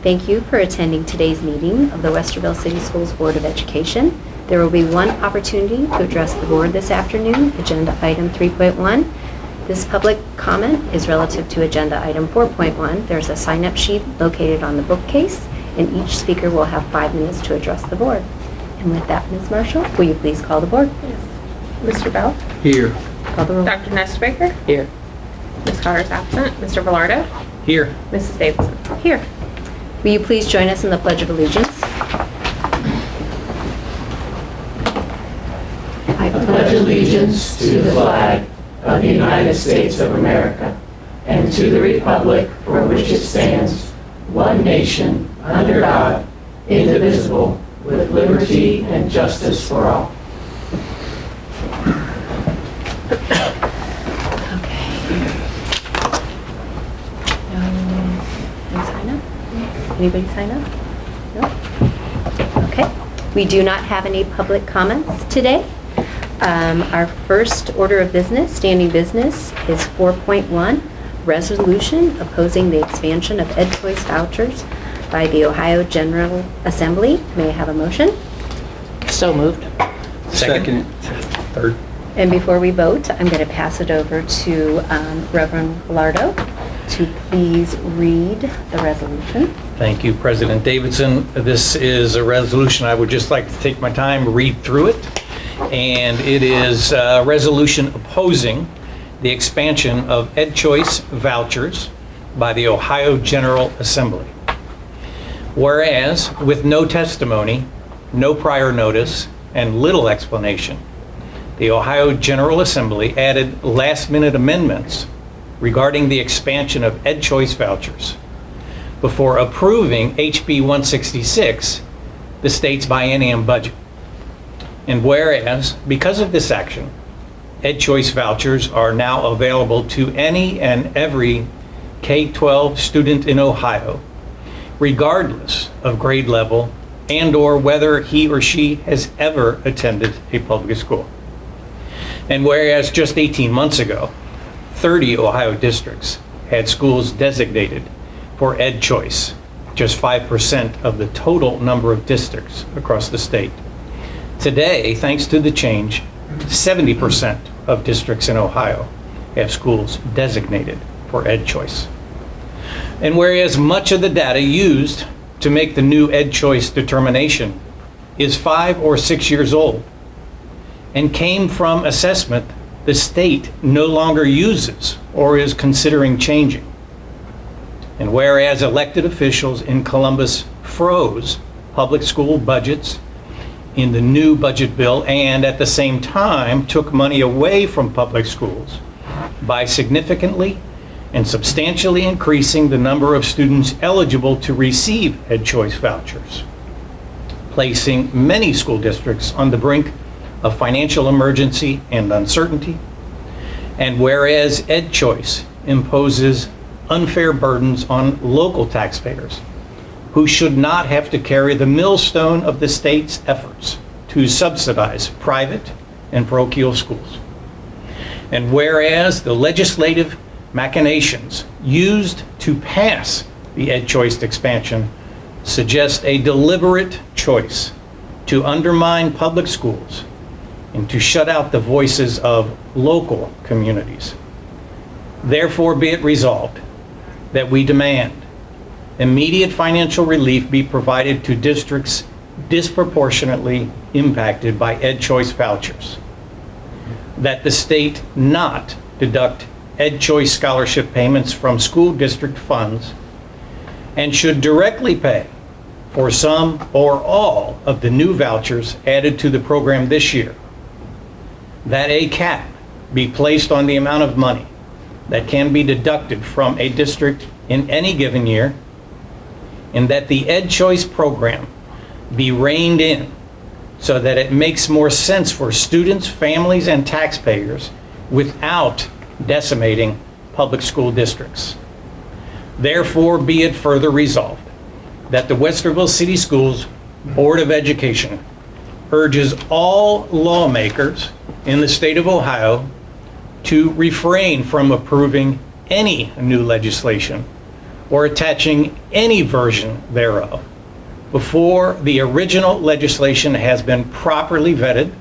Thank you for attending today's meeting of the Westerville City Schools Board of Education. There will be one opportunity to address the board this afternoon, Agenda Item 3.1. This public comment is relative to Agenda Item 4.1. There's a sign-up sheet located on the bookcase, and each speaker will have 5 minutes to address the board. And with that, Ms. Marshall, will you please call the board? Yes. Mr. Bell? Here. Call the roll. Dr. Nestbaker? Here. Ms. Carter's absent. Mr. Velardo? Here. Mrs. Davidson? Here. Will you please join us in the Pledge of Allegiance? I pledge allegiance to the flag of the United States of America and to the republic for which it stands, one nation, under God, indivisible, with liberty and justice for all. Anybody sign up? No? Okay. We do not have any public comments today. Our first order of business, standing business, is 4.1, resolution opposing the expansion of Ed Choice vouchers by the Ohio General Assembly. May I have a motion? So moved. Second. Third. And before we vote, I'm going to pass it over to Reverend Velardo to please read the resolution. Thank you, President Davidson. This is a resolution I would just like to take my time, read through it. And it is a resolution opposing the expansion of Ed Choice vouchers by the Ohio General Assembly. Whereas, with no testimony, no prior notice, and little explanation, the Ohio General Assembly added last-minute amendments regarding the expansion of Ed Choice vouchers before approving HB 166, the state's biennium budget. And whereas, because of this action, Ed Choice vouchers are now available to any and every K-12 student in Ohio, regardless of grade level and/or whether he or she has ever attended a public school. And whereas just 18 months ago, 30 Ohio districts had schools designated for Ed Choice, just 5% of the total number of districts across the state. Today, thanks to the change, 70% of districts in Ohio have schools designated for Ed Choice. And whereas much of the data used to make the new Ed Choice determination is 5 or 6 years old and came from assessment the state no longer uses or is considering changing. And whereas elected officials in Columbus froze public school budgets in the new budget bill and at the same time took money away from public schools by significantly and substantially increasing the number of students eligible to receive Ed Choice vouchers, placing many school districts on the brink of financial emergency and uncertainty. And whereas Ed Choice imposes unfair burdens on local taxpayers who should not have to carry the millstone of the state's efforts to subsidize private and parochial schools. And whereas the legislative machinations used to pass the Ed Choice expansion suggest a deliberate choice to undermine public schools and to shut out the voices of local communities. Therefore, be it resolved that we demand immediate financial relief be provided to districts disproportionately impacted by Ed Choice vouchers, that the state not deduct Ed Choice scholarship payments from school district funds and should directly pay for some or all of the new vouchers added to the program this year, that a cap be placed on the amount of money that can be deducted from a district in any given year, and that the Ed Choice program be reined in so that it makes more sense for students, families, and taxpayers without decimating public school districts. Therefore, be it further resolved that the Westerville City Schools Board of Education urges all lawmakers in the state of Ohio to refrain from approving any new legislation or attaching any version thereof before the original legislation has been properly vetted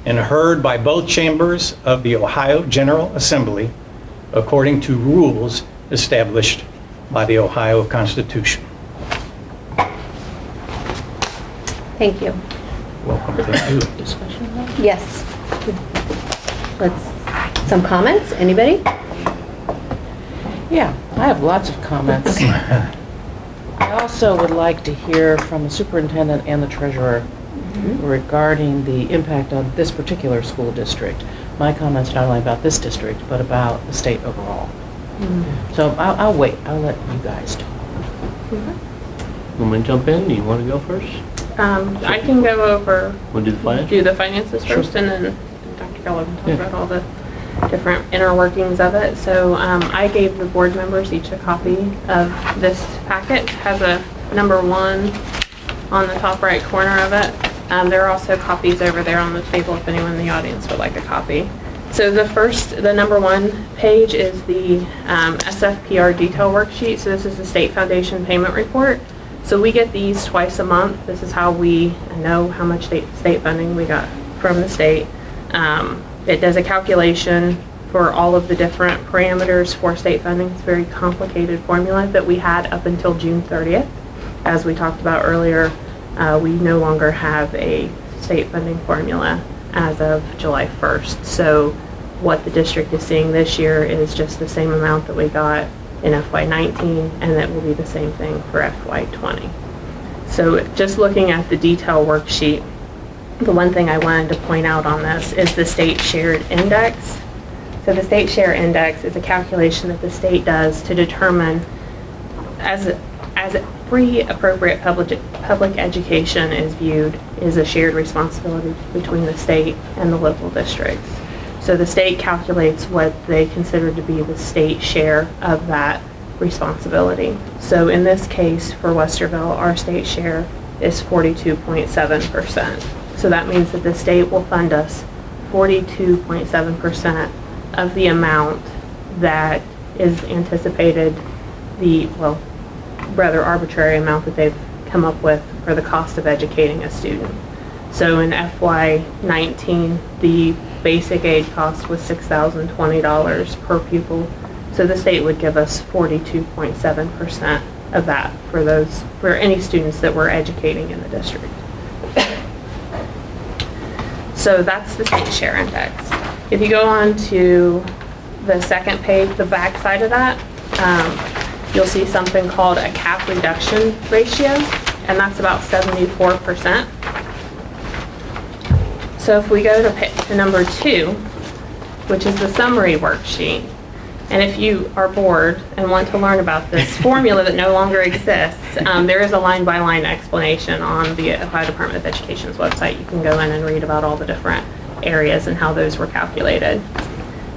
and heard by both chambers of the Ohio General Assembly according to rules established by the Ohio Constitution. Thank you. Welcome. Thank you. Yes. Some comments? Anybody? Yeah, I have lots of comments. I also would like to hear from the superintendent and the treasurer regarding the impact on this particular school district. My comments not only about this district, but about the state overall. So I'll wait. I'll let you guys talk. Want me to jump in? You want to go first? I can go over, Want to do the finance? do the finances first, and then Dr. Geller can talk about all the different inner workings of it. So I gave the board members each a copy of this packet. It has a number 1 on the top right corner of it. There are also copies over there on the table if anyone in the audience would like a copy. So the number 1 page is the SFPR detail worksheet. So this is the State Foundation Payment Report. So we get these twice a month. This is how we know how much state funding we got from the state. It does a calculation for all of the different parameters for state funding. It's a very complicated formula that we had up until June 30th. As we talked about earlier, we no longer have a state funding formula as of July 1st. So what the district is seeing this year is just the same amount that we got in FY19, and that will be the same thing for FY20. So just looking at the detail worksheet, the one thing I wanted to point out on this is the state shared index. So the state share index is a calculation that the state does to determine as free appropriate public education is viewed is a shared responsibility between the state and the local districts. So the state calculates what they consider to be the state share of that responsibility. So in this case for Westerville, our state share is 42.7%. So that means that the state will fund us 42.7% of the amount that is anticipated, the, well, rather arbitrary amount that they've come up with for the cost of educating a student. So in FY19, the basic aid cost was $6,020 per pupil. So the state would give us 42.7% of that for any students that we're educating in the district. So that's the state share index. If you go on to the second page, the back side of that, you'll see something called a cap reduction ratio, and that's about 74%. So if we go to number 2, which is the summary worksheet, and if you are bored and want to learn about this formula that no longer exists, there is a line-by-line explanation on the Ohio Department of Education's website. You can go in and read about all the different areas and how those were calculated.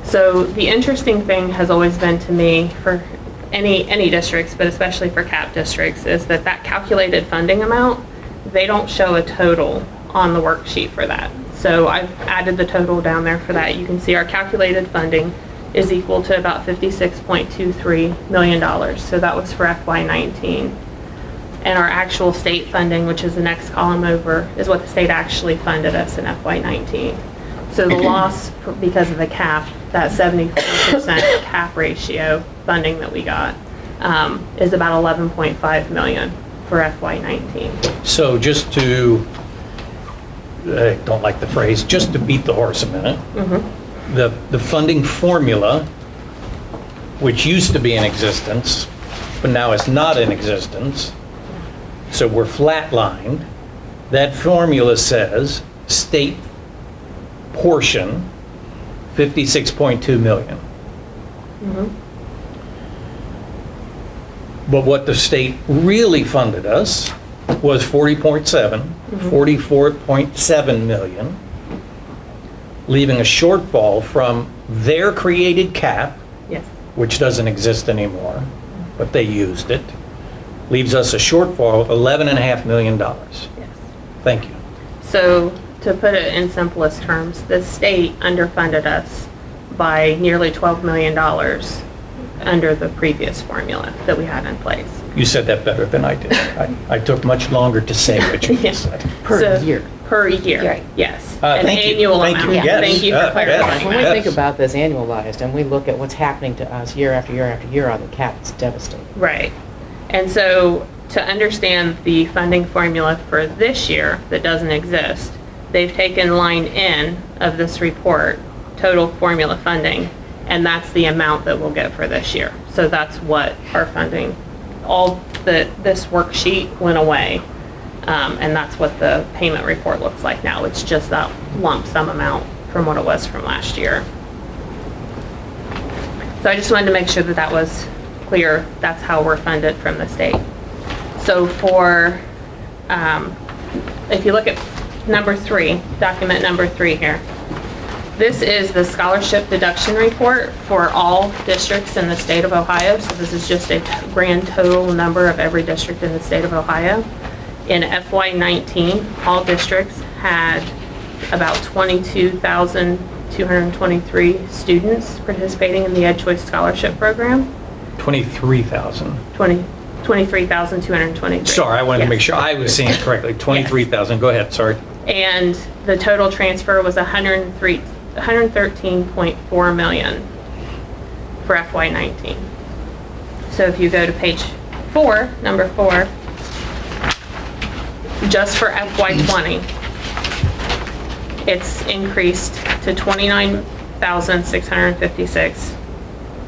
So the interesting thing has always been to me for any districts, but especially for CAP districts, is that calculated funding amount, they don't show a total on the worksheet for that. So I've added the total down there for that. You can see our calculated funding is equal to about $56.23 million. So that was for FY19. And our actual state funding, which is the next column over, is what the state actually funded us in FY19. So the loss because of the cap, that 74% cap ratio funding that we got, is about $11.5 million for FY19. So just to, I don't like the phrase, just to beat the horse a minute, the funding formula, which used to be in existence, but now is not in existence, so we're flatlined, that formula says state portion, $56.2 million. But what the state really funded us was 44.7 million, leaving a shortfall from their created cap, Yes. which doesn't exist anymore, but they used it, leaves us a shortfall of $11.5 million. Yes. Thank you. So to put it in simplest terms, the state underfunded us by nearly $12 million under the previous formula that we had in place. You said that better than I did. I took much longer to say what you Yeah. said. Per So- year. Per year, Right. yes. An Thank you. annual Thank amount. you. Yes. Thank you for Yes. clarifying When we that. think about this annualized and we look at what's happening to us year after year after year on the cap, it's devastating. Right. And so to understand the funding formula for this year that doesn't exist, they've taken line N of this report, total formula funding, and that's the amount that we'll get for this year. So that's what our funding, this worksheet went away. And that's what the payment report looks like now. It's just that lump sum amount from what it was from last year. So I just wanted to make sure that that was clear. That's how we're funded from the state. So for, if you look at number 3, document number 3 here, this is the scholarship deduction report for all districts in the state of Ohio. So this is just a grand total number of every district in the state of Ohio. In FY19, all districts had about 22,223 students participating in the Ed Choice Scholarship Program. 23,000. 23,223. Sorry, I wanted to Yes. make sure I was seeing it correctly. 23,000. Go ahead, sorry. And the total transfer was 113.4 million for FY19. So if you go to page 4, number 4, just for FY20, it's increased to 29,656,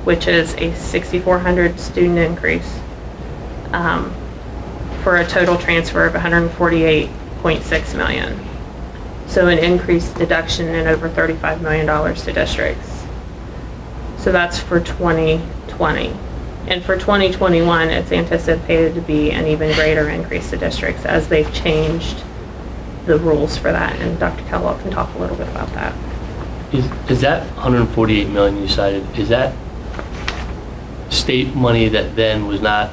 which is a 6,400 student increase, for a total transfer of 148.6 million. So an increased deduction in over $35 million to districts. So that's for 2020. And for 2021, it's anticipated to be an even greater increase to districts as they've changed the rules for that. And Dr. Kellogg can talk a little bit about that. Is that 148 million you cited, is that state money that then was not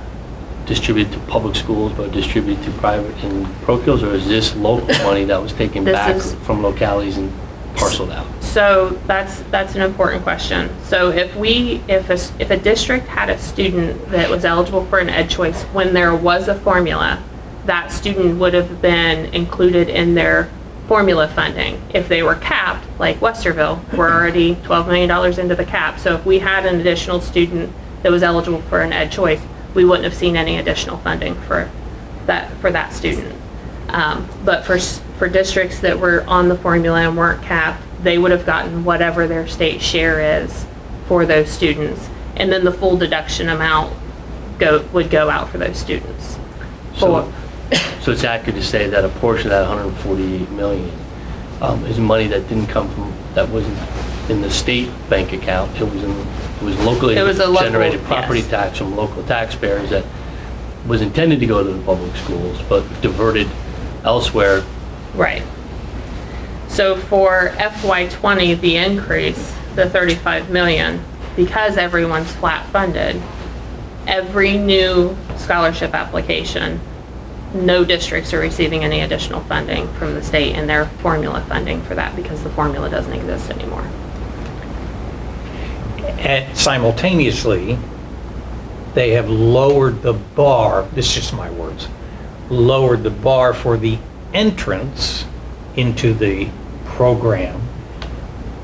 distributed to public schools but distributed to private and parochials, or is this local money that was taken This back is- from localities and parceled out? So that's an important question. So if a district had a student that was eligible for an Ed Choice when there was a formula, that student would have been included in their formula funding. If they were capped, like Westerville, we're already $12 million into the cap. So if we had an additional student that was eligible for an Ed Choice, we wouldn't have seen any additional funding for that student. But for districts that were on the formula and weren't capped, they would have gotten whatever their state share is for those students. And then the full deduction amount would go out for those students. So it's accurate to say that a portion of that 148 million is money that didn't come from, that wasn't in the state bank account. It was locally It was a local, generated property yes. tax from local taxpayers that was intended to go to the public schools, but diverted elsewhere. Right. So for FY20, the increase, the 35 million, because everyone's flat funded, every new scholarship application, no districts are receiving any additional funding from the state in their formula funding for that because the formula doesn't exist anymore. And simultaneously, they have lowered the bar, this is just my words, lowered the bar for the entrance into the program,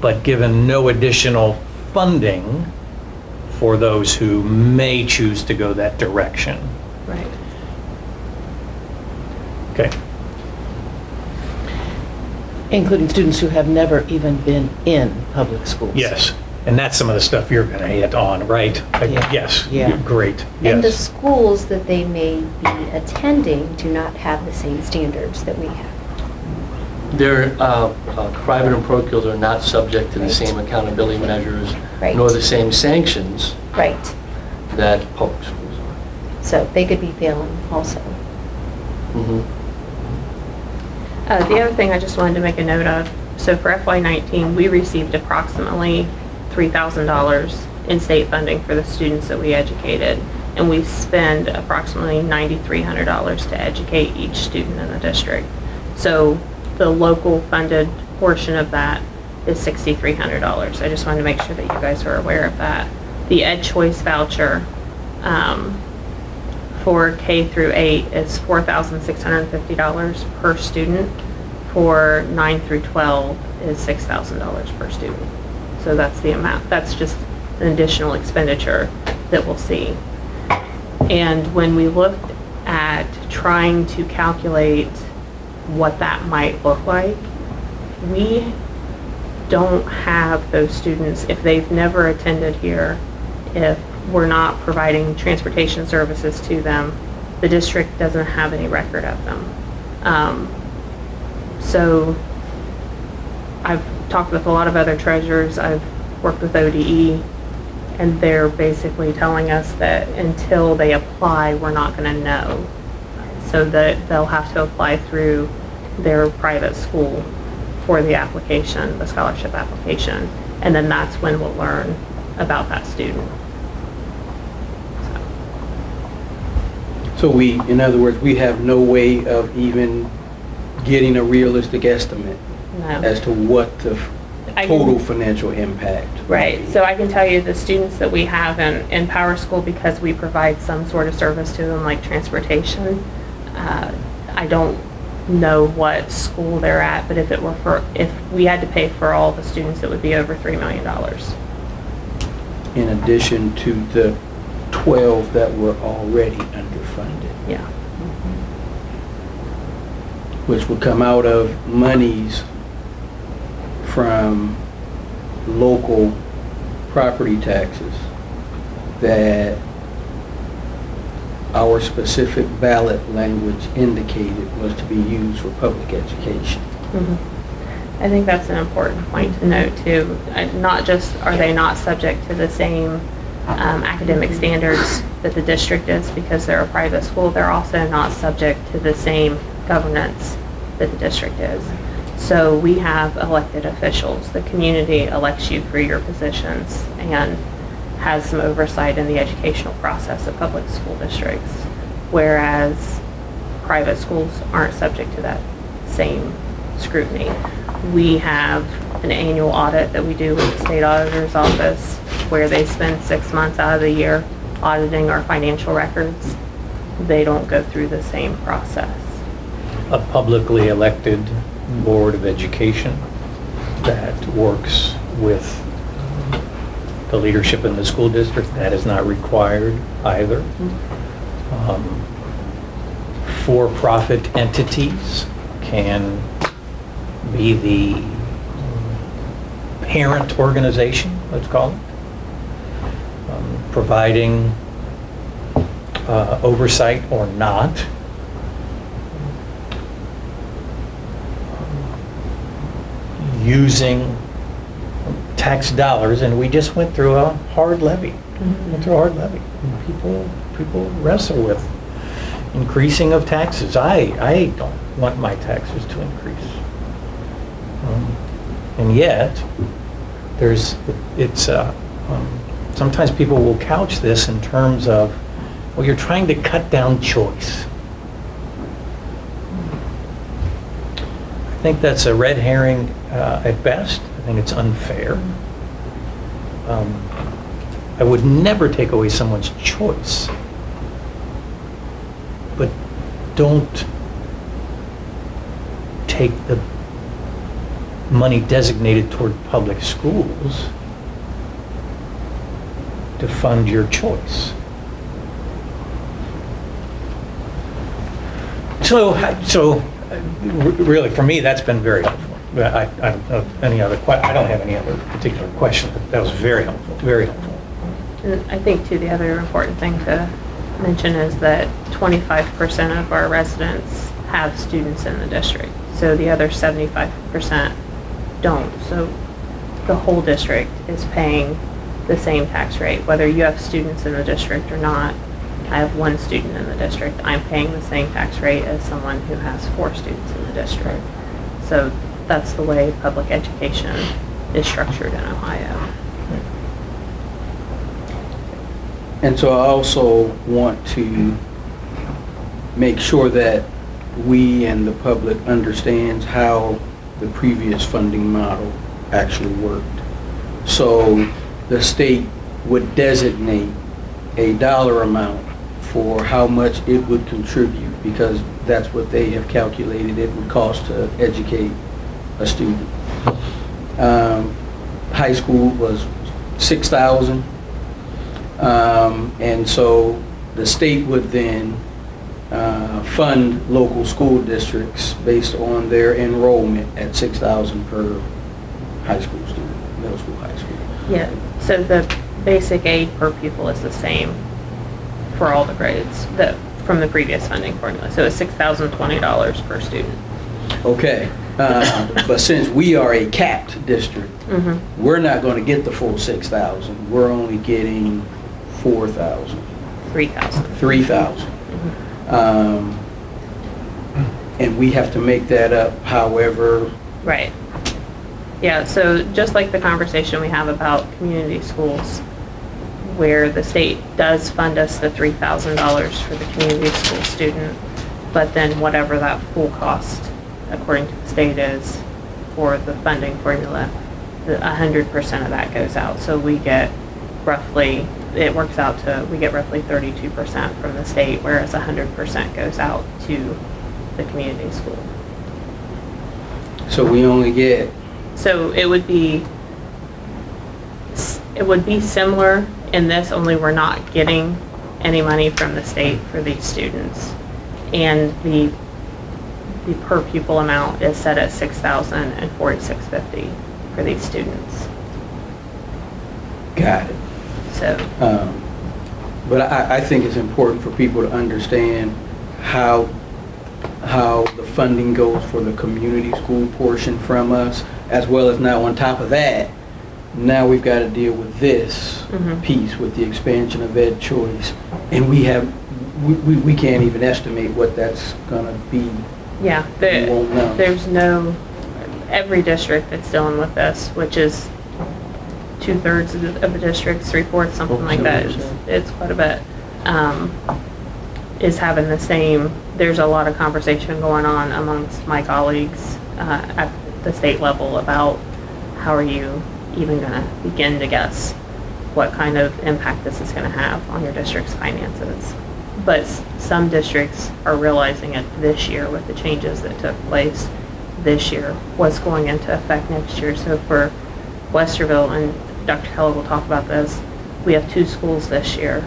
but given no additional funding for those who may choose to go that direction. Right. Okay. Including students who have never even been in public schools. Yes, and that's some of the stuff you're going to hit on, right? Yeah. Yes, Yeah. great, And the yes. schools that they may be attending do not have the same standards that we have. Their private and parochials are not subject to the Right. same accountability measures, Right. nor the same sanctions Right. that public schools are. So they could be failing also. Mhm. The other thing I just wanted to make a note of, so for FY19, we received approximately $3,000 in state funding for the students that we educated, and we spend approximately $9,300 to educate each student in the district. So the local funded portion of that is $6,300. I just wanted to make sure that you guys are aware of that. The Ed Choice voucher for K through 8 is $4,650 per student. For 9 through 12 is $6,000 per student. So that's the amount. That's just an additional expenditure that we'll see. And when we looked at trying to calculate what that might look like, we don't have those students, if they've never attended here, if we're not providing transportation services to them, the district doesn't have any record of them. So I've talked with a lot of other treasurers, I've worked with ODE, and they're basically telling us that until they apply, we're not going to know. So that they'll have to apply through their private school for the application, the scholarship application, and then that's when we'll learn about that student. So we, in other words, we have no way of even getting a realistic estimate No. as to what the I total can- financial impact. would Right, be. so I can tell you the students that we have in Power School, because we provide some sort of service to them, like transportation, I don't know what school they're at, but if we had to pay for all the students, it would be over $3 million. In addition to the 12 that were already underfunded, Yeah, which would come out of monies from local property taxes that our specific ballot language indicated was to be used for public education. I think that's an important point to note too. Not just are they not subject to the same academic standards that the district is because they're a private school, they're also not subject to the same governance that the district is. So we have elected officials. The community elects you for your positions and has some oversight in the educational process of public school districts, whereas private schools aren't subject to that same scrutiny. We have an annual audit that we do with the state auditor's office where they spend 6 months out of the year auditing our financial records. They don't go through the same process. A publicly elected Board of Education that works with the leadership in the school district, that is not required either. For-profit entities can be the parent organization, let's call it, providing oversight or not. Using tax dollars, and we just went through a hard levy. Went through a hard levy. People wrestle with increasing of taxes. I don't want my taxes to increase. And yet, sometimes people will couch this in terms of, well, you're trying to cut down choice. I think that's a red herring at best. I think it's unfair. I would never take away someone's choice, but don't take the money designated toward public schools to fund your choice. So really, for me, that's been very helpful. I don't know any other I don't have any other particular question. That was very helpful, very helpful. And I think too, the other important thing to mention is that 25% of our residents have students in the district. So the other 75% don't. So the whole district is paying the same tax rate, whether you have students in the district or not. I have one student in the district. I'm paying the same tax rate as someone who has 4 students in the district. So that's the way public education is structured in Ohio. And so I also want to make sure that we and the public understands how the previous funding model actually worked. So the state would designate a dollar amount for how much it would contribute, because that's what they have calculated it would cost to educate a student. High school was 6,000. And so the state would then fund local school districts based on their enrollment at 6,000 per high school student, middle school, high school. Yeah, so the basic aid per pupil is the same for all the grades from the previous funding formula. So it's $6,020 per student. Okay, but since we are a capped district, we're not going to get the full 6,000. We're only getting 4,000. 3,000. 3,000. And we have to make that up however. Right. Yeah, so just like the conversation we have about community schools, where the state does fund us the $3,000 for the community school student, but then whatever that full cost, according to the state, is for the funding formula, 100% of that goes out. So we get roughly, it works out to, we get roughly 32% from the state, whereas 100% goes out to the community school. So we only get. So it would be similar in this, only we're not getting any money from the state for these students. And the per pupil amount is set at $6,000 and $46.50 for these students. Got it. So, but I think it's important for people to understand how the funding goes for the community school portion from us, as well as now on top of that, now we've got to deal with this piece with the expansion of Ed Choice, and we can't even estimate what that's going to be. yeah, We won't know. there's no, every district that's dealing with this, which is 2/3 of the districts, 3/4, something like that. It's quite a bit, is having the same, there's a lot of conversation going on amongst my colleagues at the state level about how are you even going to begin to guess what kind of impact this is going to have on your district's finances. But some districts are realizing it this year with the changes that took place this year, what's going into effect next year. So for Westerville, and Dr. Keller will talk about this, we have 2 schools this year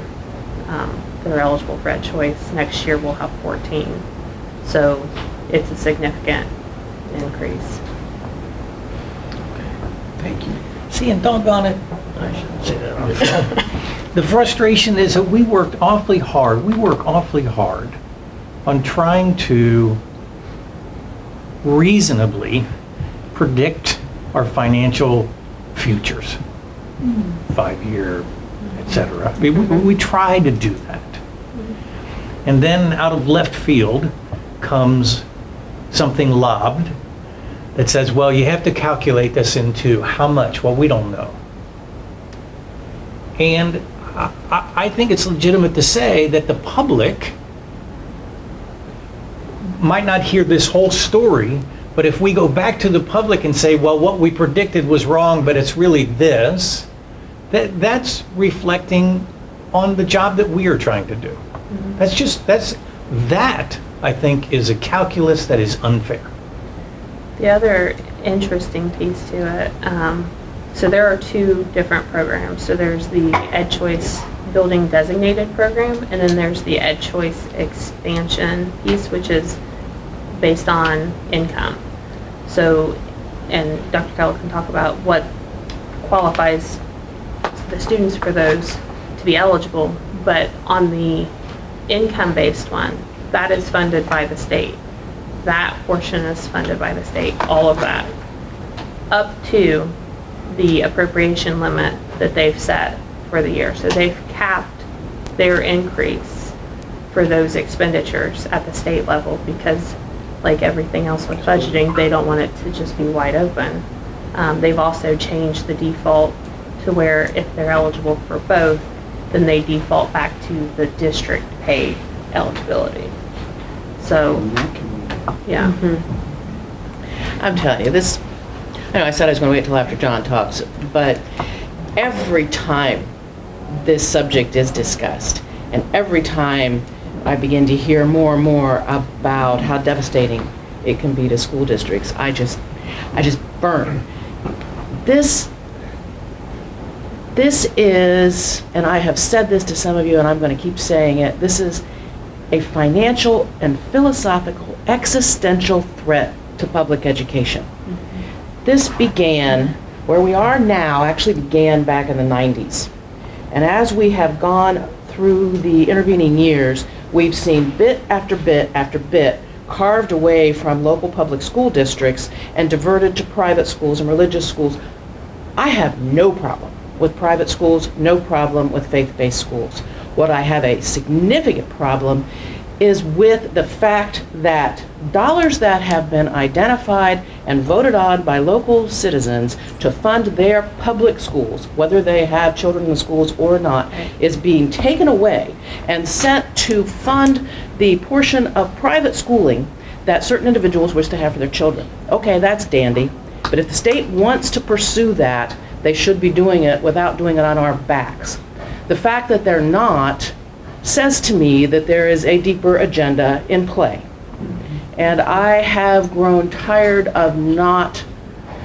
that are eligible for Ed Choice. Next year we'll have 14. So it's a significant increase. Thank you. See, and doggone it, I shouldn't say that. the frustration is that we work awfully hard on trying to reasonably predict our financial futures, 5-year, et cetera. We try to do that. And then out of left field comes something lobbed that says, well, you have to calculate this into how much? Well, we don't know. And I think it's legitimate to say that the public might not hear this whole story, but if we go back to the public and say, well, what we predicted was wrong, but it's really this, that's reflecting on the job that we are trying to do. That, I think, is a calculus that is unfair. The other interesting piece to it, so there are 2 different programs. So there's the Ed Choice Building Designated Program, and then there's the Ed Choice Expansion piece, which is based on income. So, and Dr. Keller can talk about what qualifies the students for those to be eligible, but on the income-based one, that is funded by the state. That portion is funded by the state, all of that, up to the appropriation limit that they've set for the year. So they've capped their increase for those expenditures at the state level because, like everything else with budgeting, they don't want it to just be wide open. They've also changed the default to where if they're eligible for both, then they default back to the district paid eligibility. So, yeah. I'm telling you, this, I know I said I was going to wait till after John talks, but every time this subject is discussed. And every time I begin to hear more and more about how devastating it can be to school districts, I just burn. This is, and I have said this to some of you and I'm going to keep saying it, this is a financial and philosophical existential threat to public education. This began, where we are now, actually began back in the 90s. And as we have gone through the intervening years, we've seen bit after bit after bit carved away from local public school districts and diverted to private schools and religious schools. I have no problem with private schools, no problem with faith-based schools. What I have a significant problem is with the fact that dollars that have been identified and voted on by local citizens to fund their public schools, whether they have children in the schools or not, is being taken away and sent to fund the portion of private schooling that certain individuals wish to have for their children. Okay, that's dandy, but if the state wants to pursue that, they should be doing it without doing it on our backs. The fact that they're not says to me that there is a deeper agenda in play. And I have grown tired of not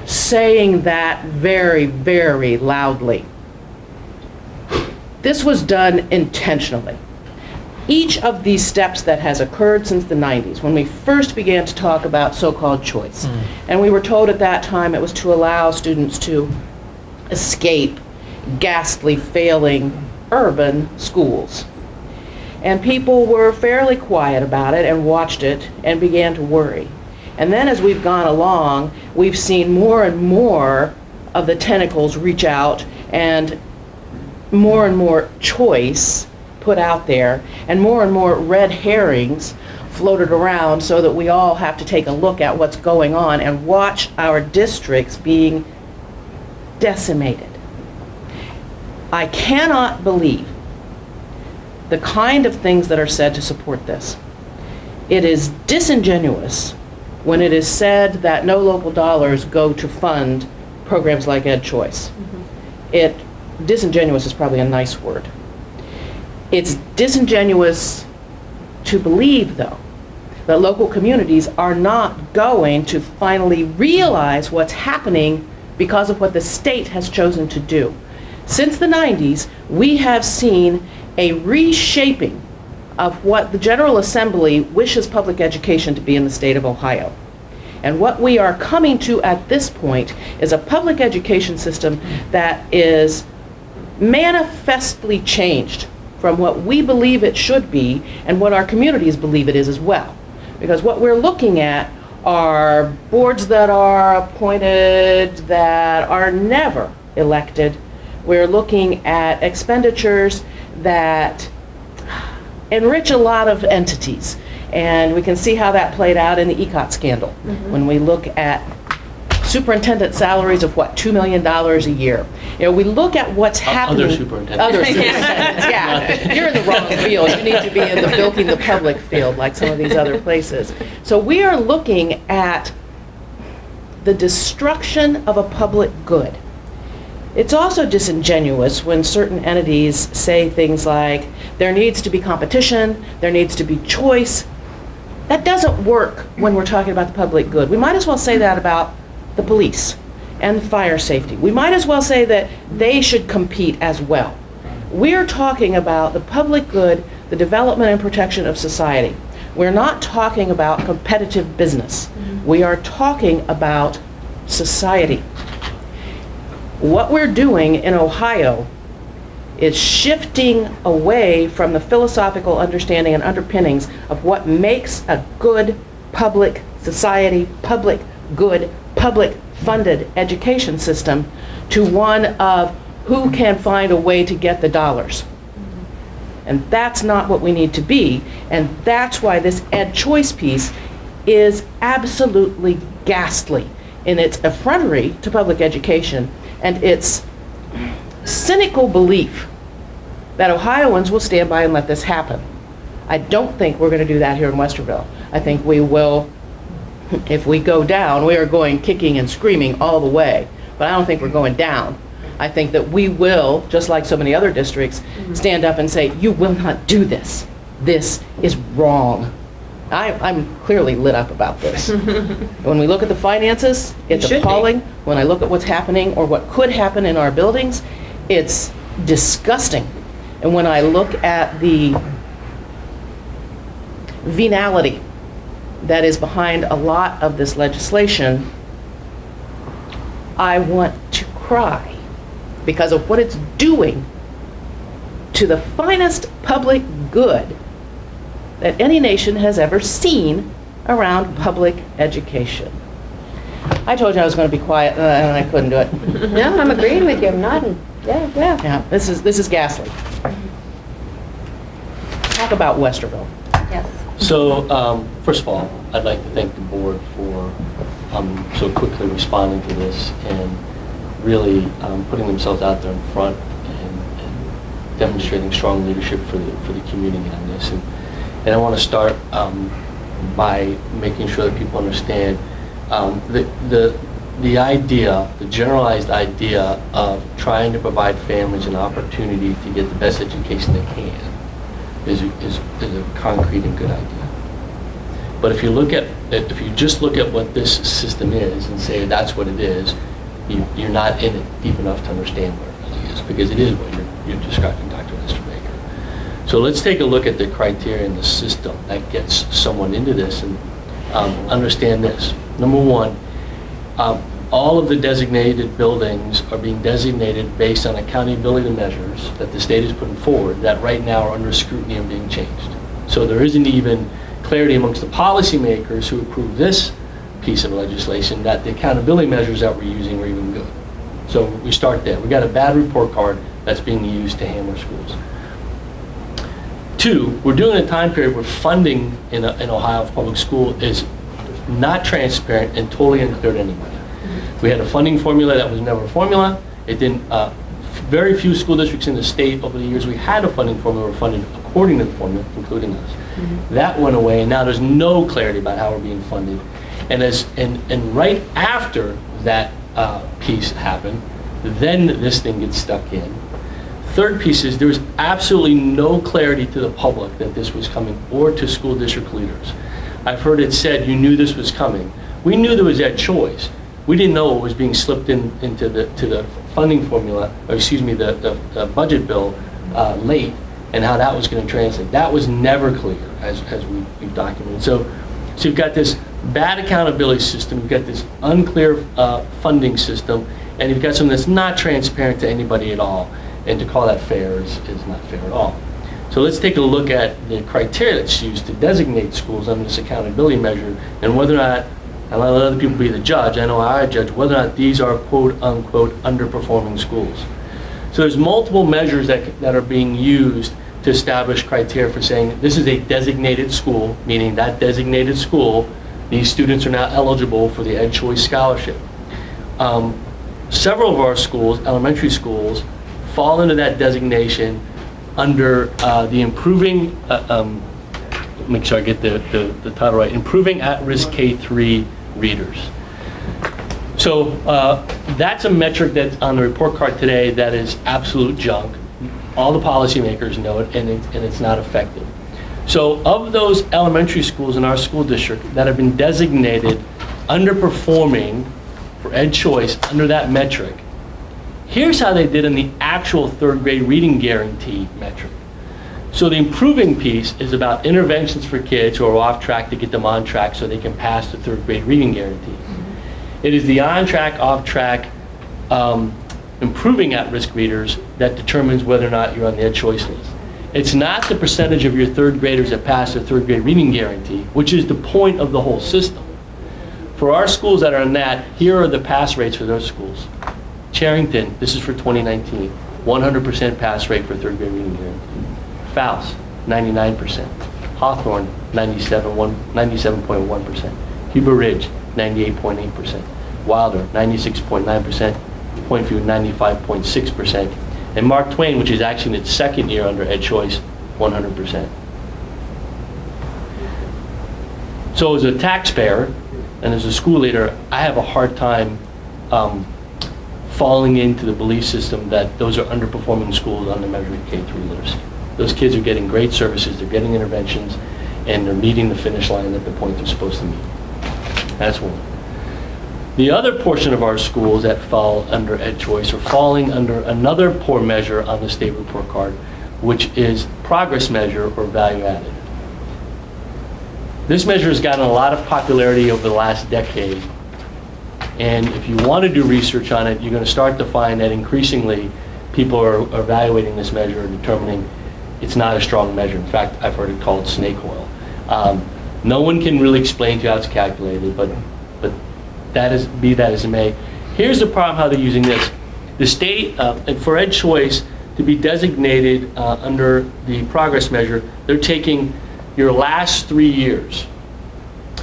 saying that very, very loudly. This was done intentionally. Each of these steps that has occurred since the 90s, when we first began to talk about so-called choice, and we were told at that time it was to allow students to escape ghastly failing urban schools. And people were fairly quiet about it and watched it and began to worry. And then as we've gone along, we've seen more and more of the tentacles reach out and more choice put out there and more red herrings floated around so that we all have to take a look at what's going on and watch our districts being decimated. I cannot believe the kind of things that are said to support this. It is disingenuous when it is said that no local dollars go to fund programs like Ed Choice. Disingenuous is probably a nice word. It's disingenuous to believe, though, that local communities are not going to finally realize what's happening because of what the state has chosen to do. Since the 90s, we have seen a reshaping of what the General Assembly wishes public education to be in the state of Ohio. And what we are coming to at this point is a public education system that is manifestly changed from what we believe it should be and what our communities believe it is as well. Because what we're looking at are boards that are appointed that are never elected. We're looking at expenditures that enrich a lot of entities. And we can see how that played out in the ECOT scandal. When we look at superintendent salaries of $2 million a year. You know, we look at what's happening. Other superintendents. Other superintendents, yeah. You're in the wrong field. You need to be in the bilking the public field like some of these other places. So we are looking at the destruction of a public good. It's also disingenuous when certain entities say things like, there needs to be competition, there needs to be choice. That doesn't work when we're talking about the public good. We might as well say that about the police and fire safety. We might as well say that they should compete as well. We're talking about the public good, the development and protection of society. We're not talking about competitive business. We are talking about society. What we're doing in Ohio is shifting away from the philosophical understanding and underpinnings of what makes a good public society, public good, public funded education system to one of who can find a way to get the dollars. And that's not what we need to be, and that's why this Ed Choice piece is absolutely ghastly in its effrontery to public education and its cynical belief that Ohioans will stand by and let this happen. I don't think we're going to do that here in Westerville. I think we will, if we go down, we are going kicking and screaming all the way. But I don't think we're going down. I think that we will, just like so many other districts, stand up and say, you will not do this. This is wrong. I'm clearly lit up about this. When we look at the finances, it's You should be. appalling. When I look at what's happening or what could happen in our buildings, it's disgusting. And when I look at the venality that is behind a lot of this legislation, I want to cry because of what it's doing to the finest public good that any nation has ever seen around public education. I told you I was going to be quiet and I couldn't do it. No, I'm agreeing with you, I'm nodding. Yeah, yeah. Yeah, this is ghastly. Talk about Westerville. Yes. So, first of all, I'd like to thank the board for so quickly responding to this and really putting themselves out there in front and demonstrating strong leadership for the community on this. And I want to start by making sure that people understand the idea, the generalized idea of trying to provide families an opportunity to get the best education they can is a concrete and good idea. But if you just look at what this system is and say that's what it is, you're not in it deep enough to understand what it really is, because it is what you're describing, Dr. Westerbaker. So let's take a look at the criteria in the system that gets someone into this and understand this. Number one, all of the designated buildings are being designated based on accountability measures that the state is putting forward that right now are under scrutiny and being changed. So there isn't even clarity amongst the policymakers who approve this piece of legislation that the accountability measures that we're using are even good. So we start there. We got a bad report card that's being used to hammer schools. Two, we're doing a time period where funding in Ohio for public school is not transparent and totally unclear to anybody. We had a funding formula that was never a formula. It didn't. Very few school districts in the state over the years we had a funding formula were funded according to the formula, including us. That went away, and now there's no clarity about how we're being funded. And right after that piece happened, then this thing gets stuck in. Third piece is there was absolutely no clarity to the public that this was coming, or to school district leaders. I've heard it said you knew this was coming. We knew there was that choice. We didn't know it was being slipped into the funding formula, or excuse me, the budget bill late, and how that was going to translate. That was never clear, as we've documented. So you've got this bad accountability system, you've got this unclear funding system, and you've got something that's not transparent to anybody at all. And to call that fair is not fair at all. So let's take a look at the criteria that's used to designate schools under this accountability measure, and whether or not, and I'll let other people be the judge, I know I judge, whether or not these are quote unquote underperforming schools. So there's multiple measures that are being used to establish criteria for saying this is a designated school, meaning that designated school, these students are now eligible for the Ed Choice Scholarship. Several of our schools, elementary schools, fall into that designation under the improving, make sure I get the title right, improving at-risk K-3 readers. So that's a metric that's on the report card today that is absolute junk. All the policymakers know it, and it's not effective. So of those elementary schools in our school district that have been designated underperforming for Ed Choice under that metric, here's how they did in the actual third grade reading guarantee metric. So the improving piece is about interventions for kids who are off track to get them on track so they can pass the third grade reading guarantee. It is the on track, off track, improving at-risk readers that determines whether or not you're on the Ed Choice list. It's not the percentage of your third graders that pass the third grade reading guarantee, which is the point of the whole system. For our schools that are in that, here are the pass rates for those schools. Charrington, this is for 2019, 100% pass rate for third grade reading guarantee. Faust, 99%. Hawthorne, 97.1%. Huber Ridge, 98.8%. Wilder, 96.9%. Pointview, 95.6%. And Mark Twain, which is actually in its second year under Ed Choice, 100%. So as a taxpayer and as a school leader, I have a hard time falling into the belief system that those are underperforming schools on the measure of K-3 literacy. Those kids are getting great services, they're getting interventions, and they're meeting the finish line at the point they're supposed to meet. That's one. The other portion of our schools that fall under Ed Choice are falling under another poor measure on the state report card, which is progress measure or value added. This measure has gotten a lot of popularity over the last decade, and if you want to do research on it, you're going to start to find that increasingly people are evaluating this measure and determining it's not a strong measure. In fact, I've heard it called snake oil. No one can really explain to you how it's calculated, but be that as it may. Here's the problem how they're using this. The state, and for Ed Choice to be designated under the progress measure, they're taking your last 3 years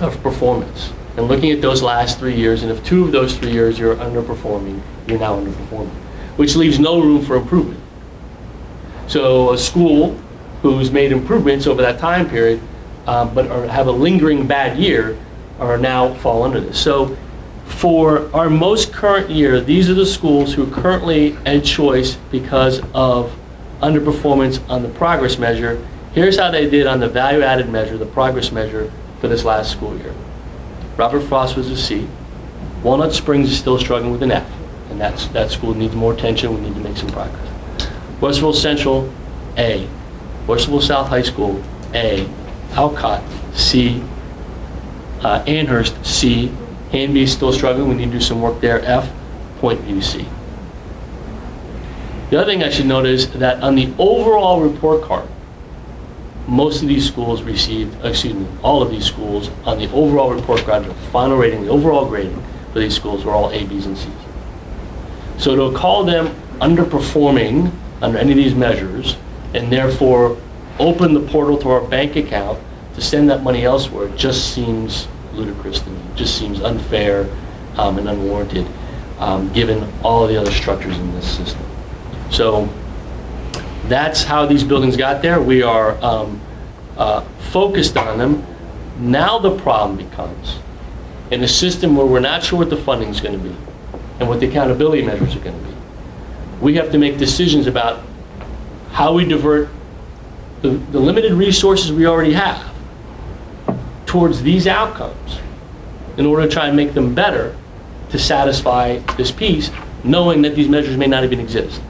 of performance and looking at those last 3 years, and if 2 of those 3 years you're underperforming, you're now underperforming, which leaves no room for improvement. So a school who's made improvements over that time period, but have a lingering bad year, are now fall under this. So for our most current year, these are the schools who are currently Ed Choice because of underperformance on the progress measure. Here's how they did on the value added measure, the progress measure, for this last school year. Robert Frost was a C. Walnut Springs is still struggling with an F, and that school needs more attention. We need to make some progress. Westerville Central, A. Westerville South High School, A. Alcott, C. Amherst, C. Hanby is still struggling. We need to do some work there, F. Point View, C. The other thing I should note is that on the overall report card, most of these schools received, all of these schools on the overall report card, the final rating, the overall grading for these schools were all A, Bs, and Cs. So to call them underperforming under any of these measures, and therefore open the portal to our bank account to send that money elsewhere, just seems ludicrous to me. It just seems unfair and unwarranted, given all of the other structures in this system. So that's how these buildings got there. We are focused on them. Now the problem becomes, in a system where we're not sure what the funding is going to be and what the accountability measures are going to be, we have to make decisions about how we divert the limited resources we already have towards these outcomes in order to try and make them better to satisfy this piece, knowing that these measures may not even exist.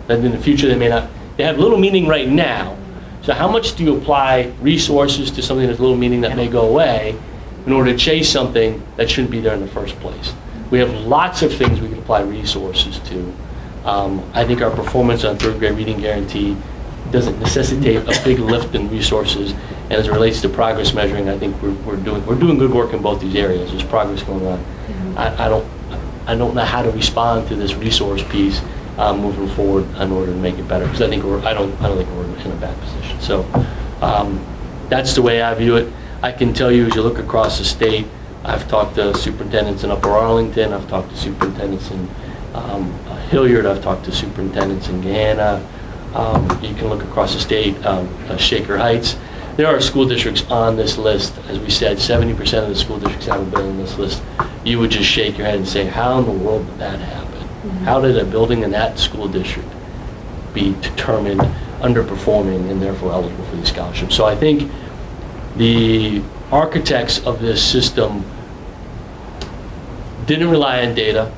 That in the future they may not, they have little meaning right now. So how much do you apply resources to something that's little meaning that may go away in order to chase something that shouldn't be there in the first place? We have lots of things we can apply resources to. I think our performance on third grade reading guarantee doesn't necessitate a big lift in resources. And as it relates to progress measuring, I think we're doing good work in both these areas. There's progress going on. Mm-hmm. I don't know how to respond to this resource piece moving forward in order to make it better, because I don't think we're in a bad position. So that's the way I view it. I can tell you, as you look across the state, I've talked to superintendents in Upper Arlington. I've talked to superintendents in Hilliard. I've talked to superintendents in Gahanna. You can look across the state, Shaker Heights. There are school districts on this list. As we said, 70% of the school districts haven't been on this list. You would just shake your head and say, how in the world did that happen? Mm-hmm. How did a building in that school district be determined underperforming and therefore eligible for these scholarships? So I think the architects of this system didn't rely on data,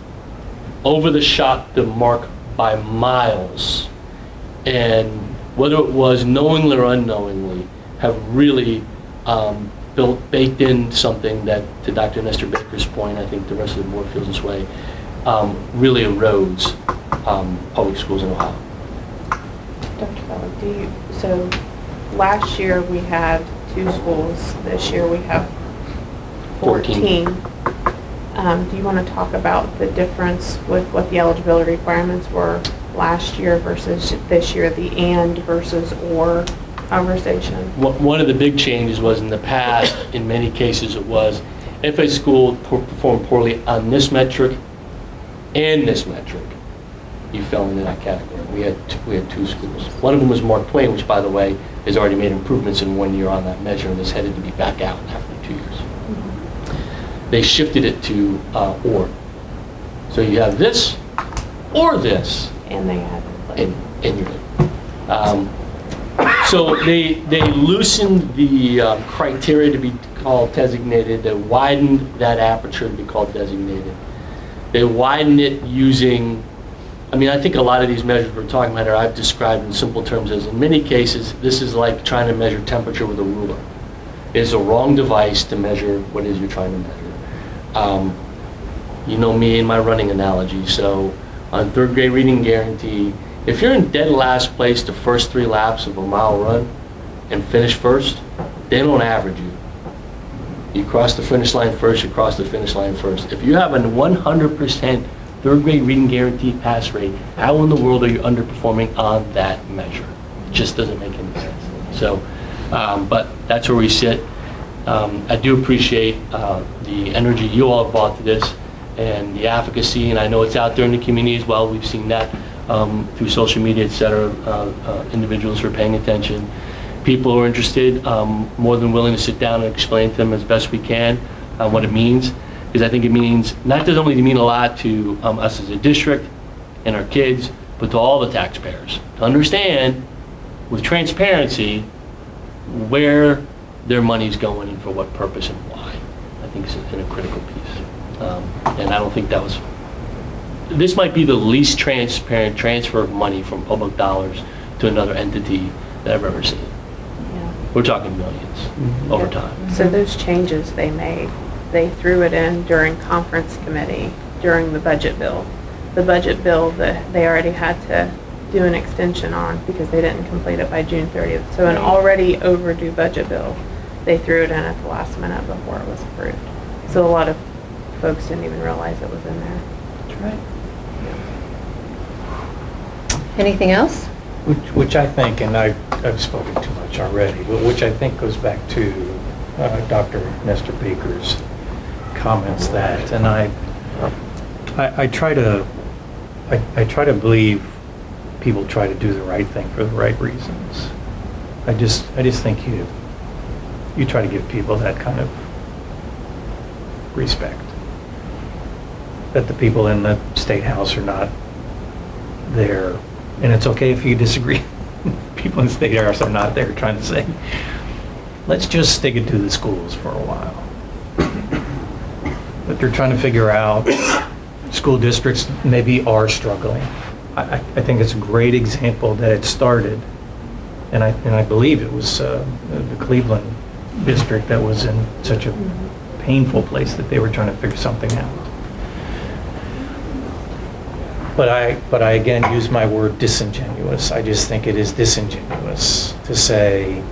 shot the mark by miles, and whether it was knowingly or unknowingly, have really baked in something that, to Dr. Nestor Baker's point, I think the rest of the board feels this way, really erodes public schools in Ohio. Dr. Fowler, so last year we had 2 schools. This year we have 14. Do you want to talk about the difference with what the eligibility requirements were last year versus this year, the and versus or conversation? One of the big changes was in the past, in many cases it was, if a school performed poorly on this metric and this metric, you fell into that category. We had 2 schools. One of them was Mark Twain, which, by the way, has already made improvements in 1 year on that measure and is headed to be back out after 2 years. Mm-hmm. They shifted it to or. So you have this or this, And they had it, like, and you're in. So they loosened the criteria to be called designated. They widened that aperture to be called designated. They widened it using, I mean, I think a lot of these measures we're talking about here, I've described in simple terms as, in many cases, this is like trying to measure temperature with a ruler. It's a wrong device to measure what it is you're trying to measure. You know me and my running analogy, so on third grade reading guarantee, if you're in dead last place the first 3 laps of a mile run and finish first, they don't average you. You cross the finish line first, you cross the finish line first. If you have a 100% third grade reading guarantee pass rate, how in the world are you underperforming on that measure? It just doesn't make any sense. So, but that's where we sit. I do appreciate the energy you all have brought to this and the advocacy, and I know it's out there in the community as well. We've seen that through social media, et cetera. Individuals who are paying attention. People who are interested, more than willing to sit down and explain to them as best we can what it means. Because I think it means, not does only mean a lot to us as a district and our kids, but to all the taxpayers. To understand, with transparency, where their money's going and for what purpose and why. I think is a critical piece. And I don't think that was, this might be the least transparent transfer of money from public dollars to another entity that I've ever seen. yeah. We're talking millions over time. So those changes they made, they threw it in during conference committee, during the budget bill. The budget bill that they already had to do an extension on because they didn't complete it by June 30th. So an already overdue budget bill, they threw it in at the last minute before it was approved. So a lot of folks didn't even realize it was in there. That's right. Anything else? Which I think, and I've spoken too much already, but which I think goes back to Dr. Nestor Baker's comments that, and I try to believe people try to do the right thing for the right reasons. I just think you try to give people that kind of respect. That the people in the State House are not there, and it's okay if you disagree. People in the State House are not there trying to say, let's just stick it to the schools for a while. But they're trying to figure out, school districts maybe are struggling. I think it's a great example that it started, and I believe it was the Cleveland district that was in such a painful place that they were trying to figure something out. But I again use my word disingenuous. I just think it is disingenuous to say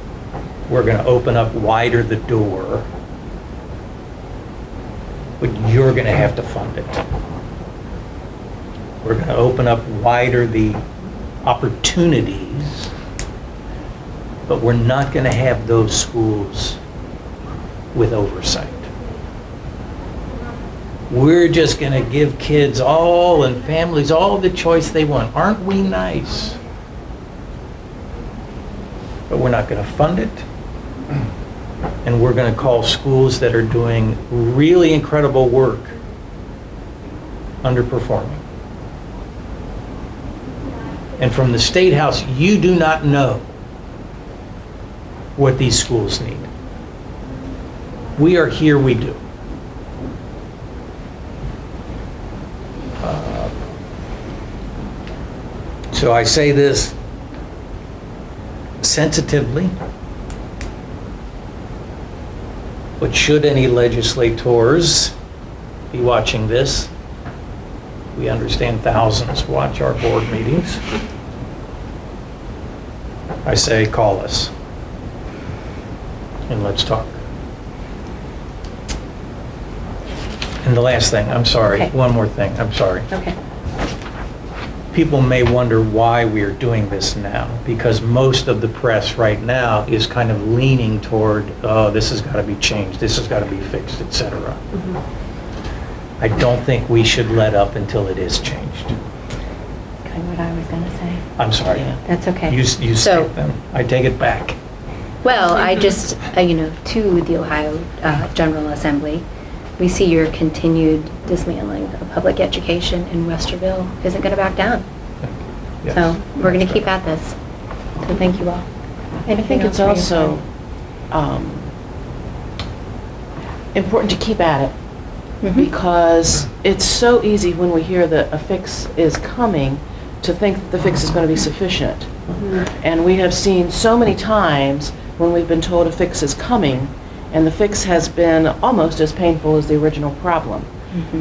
we're going to open up wider the door, but you're going to have to fund it. We're going to open up wider the opportunities, but we're not going to have those schools with oversight. We're just going to give kids and families all the choice they want. Aren't we nice? But we're not going to fund it. And we're going to call schools that are doing really incredible work underperforming. And from the State House, you do not know what these schools need. We are here, we do. So I say this sensitively, but should any legislators be watching this, we understand thousands watch our board meetings. I say call us and let's talk. And the last thing, I'm sorry, Okay. one more thing, I'm sorry. Okay. People may wonder why we are doing this now, because most of the press right now is kind of leaning toward, oh, this has got to be changed, this has got to be fixed, etc. I don't think we should let up until it is changed. Kind of what I was going to say. I'm sorry. That's okay. You So- said them. I take it back. Well, I just, to the Ohio General Assembly, we see your continued dismantling of public education in Westerville isn't going to back down. Yes. So we're going to keep at this. So thank you all. I think it's also important to keep at it, because it's so easy when we hear that a fix is coming to think that the fix is going to be sufficient. And we have seen so many times when we've been told a fix is coming, and the fix has been almost as painful as the original problem.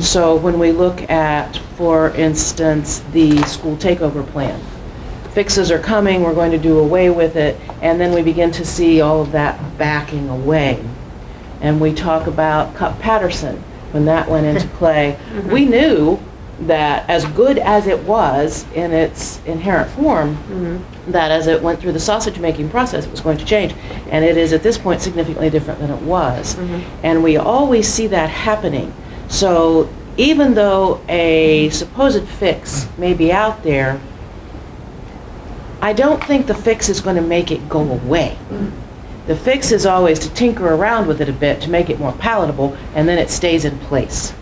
So when we look at, for instance, the school takeover plan, fixes are coming, we're going to do away with it, and then we begin to see all of that backing away. And we talk about Patterson, when that went into play. We knew that as good as it was in its inherent form, that as it went through the sausage making process, it was going to change. And it is at this point significantly different than it was. And we always see that happening. So even though a supposed fix may be out there, I don't think the fix is going to make it go away. The fix is always to tinker around with it a bit to make it more palatable, and then it stays in place.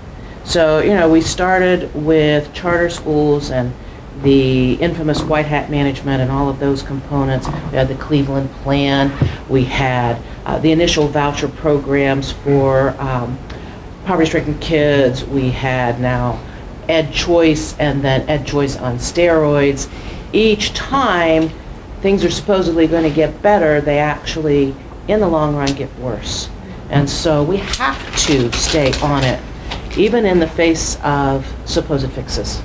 So, you know, we started with charter schools and the infamous white hat management and all of those components. We had the Cleveland plan. We had the initial voucher programs for poverty-stricken kids. We had now Ed Choice, and then Ed Choice on steroids. Each time things are supposedly going to get better, they actually, in the long run, get worse. And so we have to stay on it, even in the face of supposed fixes.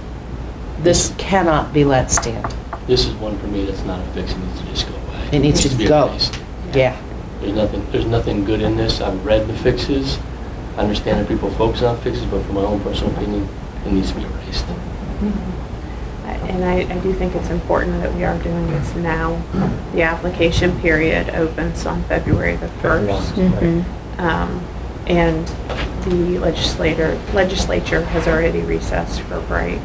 This cannot be let stand. This is one for me that's not a fix, it needs to just go away. It needs to be go. erased. Yeah. There's nothing good in this. I've read the fixes. I understand that people focus on fixes, but from my own personal opinion, it needs to be erased. And I do think it's important that we are doing this now. The application period opens on February the 1st. And the legislature has already recessed for break,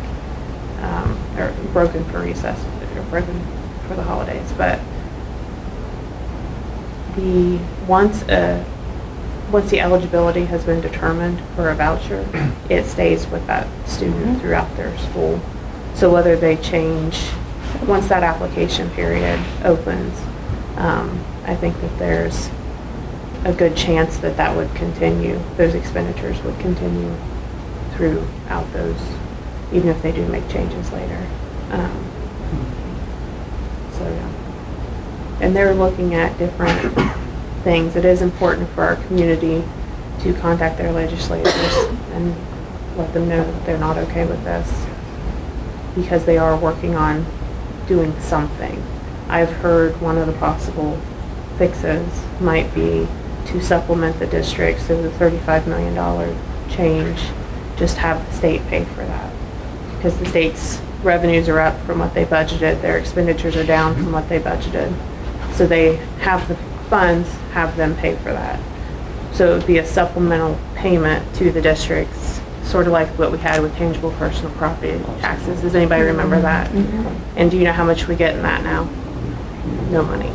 or broken for recess, or broken for the holidays. But once the eligibility has been determined for a voucher, it stays with that student throughout their school. So whether they change, once that application period opens, I think that there's a good chance that that would continue, those expenditures would continue throughout those, even if they do make changes later. So, yeah. And they're looking at different things. It is important for our community to contact their legislators and let them know that they're not okay with this, because they are working on doing something. I've heard one of the possible fixes might be to supplement the district, so the $35 million change, just have the state pay for that. Because the state's revenues are up from what they budgeted, their expenditures are down from what they budgeted. So they have the funds, have them pay for that. So it would be a supplemental payment to the districts, sort of like what we had with tangible personal property taxes. Does anybody remember that? And do you know how much we get in that now? No money.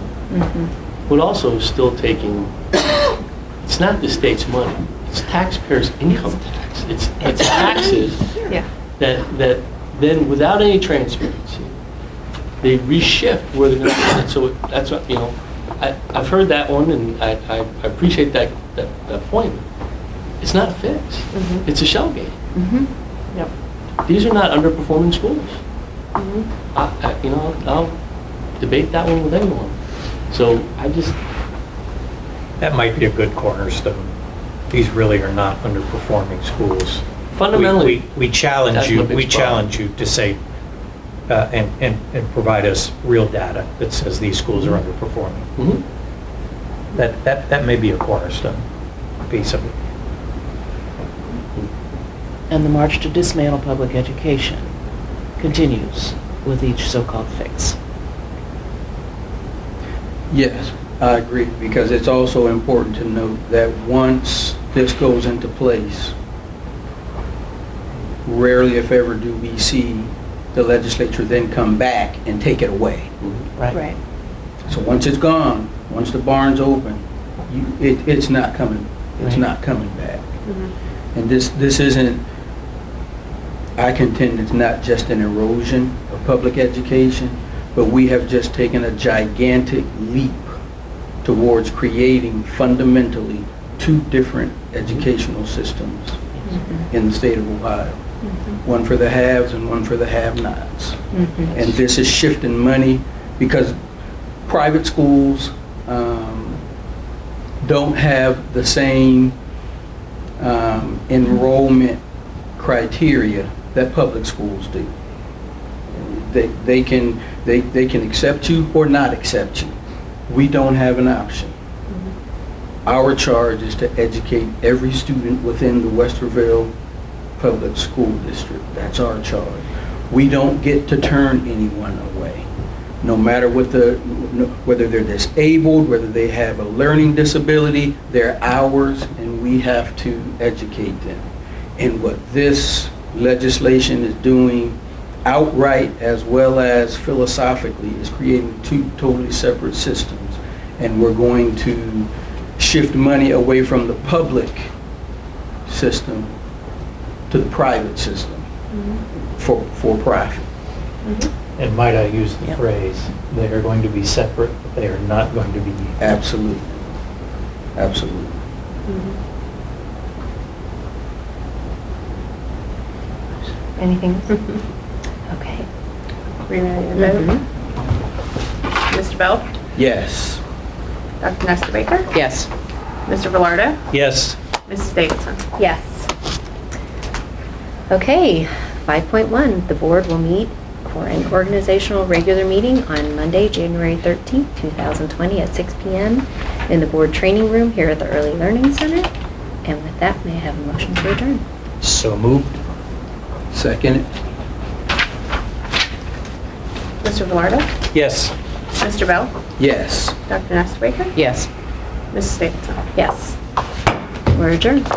But also still taking, it's not the state's money, it's taxpayers' income tax. It's taxes that then, without any transparency, they reshift where they're going to spend it. So that's what, you know, I've heard that one, and I appreciate that point. It's not a fix. It's a shell game. Yep. These are not underperforming schools. You know, I'll debate that one with anyone. So That might be a good cornerstone. These really are not underperforming schools. Fundamentally, we challenge that's you. my big We problem. challenge you to say and provide us real data that says these schools are underperforming. That may be a cornerstone piece of it. And the march to dismantle public education continues with each so-called fix. Yes, I agree, because it's also important to note that once this goes into place, rarely if ever do we see the legislature then come back and take it away. Right. So once it's gone, once the barn's open, it's not coming. It's Right. not coming back. And this isn't, I contend it's not just an erosion of public education, but we have just taken a gigantic leap towards creating fundamentally two different educational systems in the state of Ohio. One for the haves and one for the have-nots. And this is shifting money because private schools don't have the same enrollment criteria that public schools do. They can accept you or not accept you. We don't have an option. Our charge is to educate every student within the Westerville Public School District. That's our charge. We don't get to turn anyone away. No matter whether they're disabled, whether they have a learning disability, they're ours and we have to educate them. And what this legislation is doing outright as well as philosophically is creating two totally separate systems. And we're going to shift money away from the public system to the private system for profit. And might I use the phrase, they are going to be separate, but they are not going to be equal. Absolutely. Absolutely. Anything? Okay. We ready to vote? Mr. Bell? Yes. Dr. Nestor Baker? Yes. Mr. Velardo? Yes. Mrs. Davidson? Yes. Okay, 5.1, the board will meet for an organizational regular meeting on Monday, January 13th, 2020 at 6 p.m. in the board training room here at the Early Learning Center. And with that, may I have a motion to adjourn? So moved. Second. Mr. Velardo? Yes. Mr. Bell? Yes. Dr. Nestor Baker? Yes. Mrs. Davidson? Yes. We're adjourned.